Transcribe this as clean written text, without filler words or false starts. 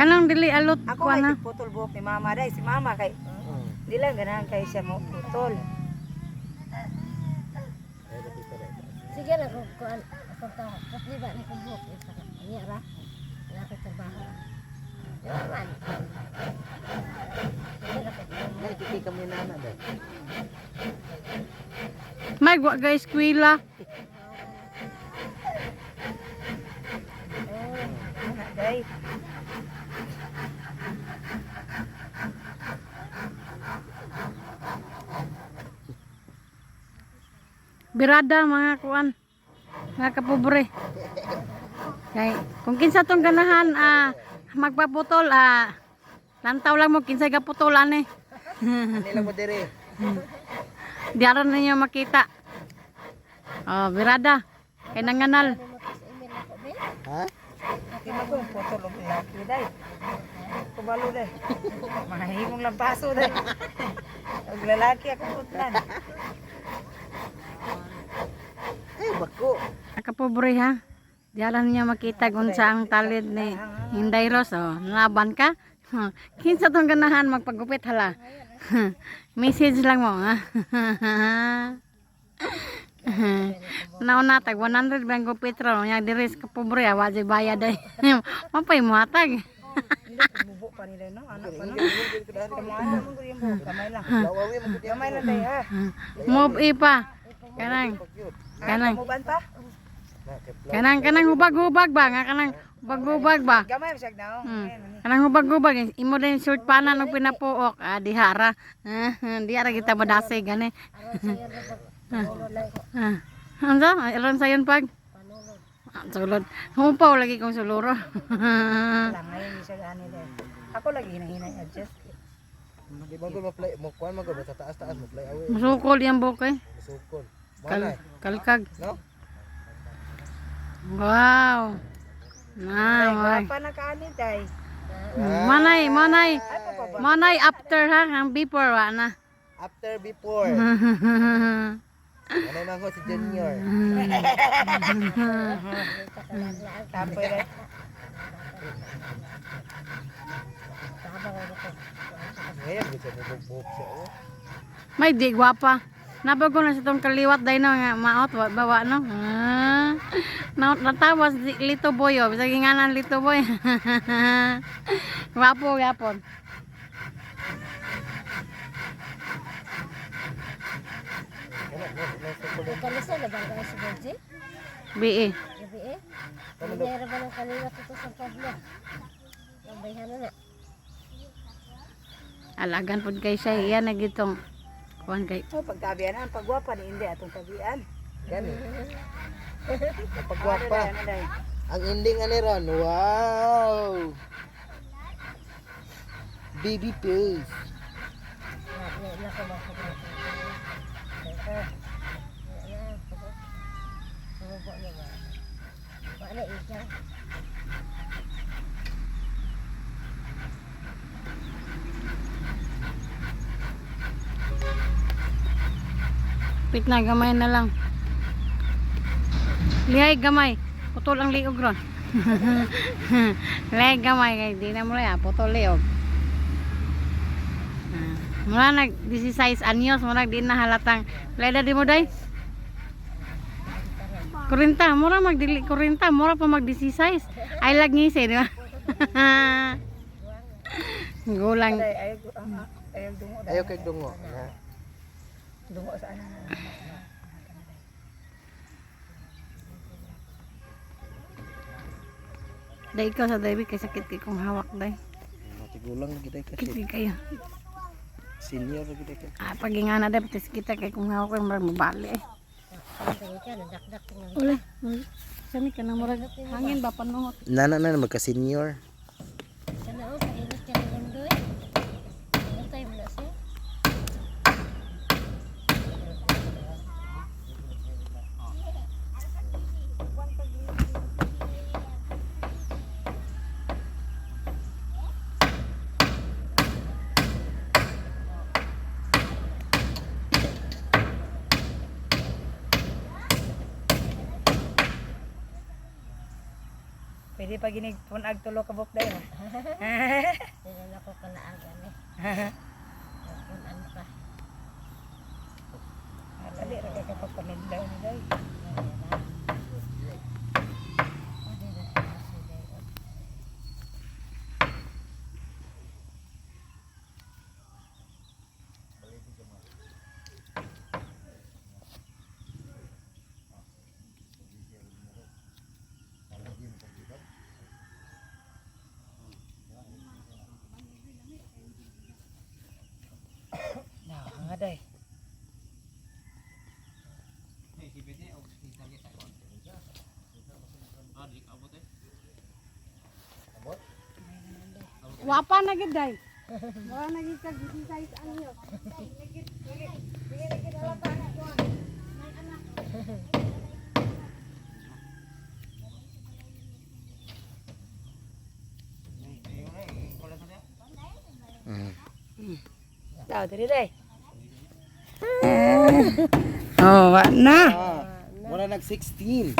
Kanang dili alot Ako kuan may na. putol buhok ni mama day. Si mama kay di lang ganahan kay siya mo putol. Sige na kung di ba na kung buhok niya ra na sa trabaho. Naman. Nakikita kami nana day. May wa guys eskwela. Ana day. Birada mga kuan. Mga kapobre. Kay kung kinsa tong ganahan magpaputol lantaw lang mo kinsay gaputolan eh. Nila mo dire. Di aron ninyo makita. Oh, birada. Kay nanganal. Ha? Di mo kung putol og laki day. Kubalo day. Mahimong lang paso day. Og lalaki ako putlan. Ay bako. Kapobre ha. Di aron ninyo makita kung saan ang talid ni Inday Ros. Oh, laban ka. Kinsa tong ganahan magpagupit hala. Message lang mo ha. Nauna tag 100 bang gupit ra nya diri sa kapobre wa jay bayad ay. Mapay mo hatag. Bubo pa nila no, anak pa no. Kamana mo gud mo, kamay lang. Kamay lang day ha. Move pa. Kanang Muban pa? kanang hubag-hubag ba nga kanang hubag-hubag ba. Gamay siya daw. Kanang hubag-hubag imo din short pana ng pinapuok dihara. Dihara kita madasig gani. Anda, iron sayon pag. Sulod. Humpaw lagi kong suluro. Lang ngayon siya gani day. Ako lagi hinahinay adjust. Di ba ko ma-play mo kuan mo basta taas-taas mo play away. Masukol yang bukay. Sukol. Kalkag. No? Wow. Nah, Pa na kaani day. Manay after ha, ang before wa na. After before. Ano na ko si Junior. Tapoy day. Ngayon gusto mo buhok siya. Oh. May di gwapa. Nabago na sa tong kaliwat day no nga maot bawa no. Natawas Lito Boy oh, bisag nganan Lito Boy. Gwapo gyapon. Kalisa na ba ang si Benji? BE. Gabi eh. Nangyari ba ng kaliwat ito sa Pablo? Lambayhan na. Alagan pud kay siya iya na gitong kuan kay. Oh, pagtabian ang pagwapa ni hindi atong tabian. Gani. Ano Pagwapa. day? Ang ending ani ron. Wow. Baby face. Pit na gamay na lang. Lihay gamay. Putol ang liog ron. Lihay gamay kay di na mo ya putol liog. Mura nag 16 anyos, mura di na halatang leda di mo day. 40, mura magdili 40, mura pa mag 16. Ay lag ngisi, di ba? Gulang. Ayaw dungo day. Ayo kay dungo. Na. Dungo sa ana. Day ikaw sa David kay sakit kay kong hawak day. Matigulang lagi day kasi Kiti kayo. senior lagi day kasi. Pagingana day patis kita kay kong hawak kay murag mabali eh. Uli. Sani ka nang murag hangin ba panuhot. Nana na magka senior. Sana o, kainit ka ng doy. Ano tayo mo na siya? Pwede pa ginig punag tulo ka buk dayon. Pero na ko kanaagan eh. Kung ano pa. Dali ra ka kapagpanudlaw ni day. Nah, day. Wapa na gid day. Wala na gid kag size anyo. Daw diri day. Oh, wa na. Muna nag 16.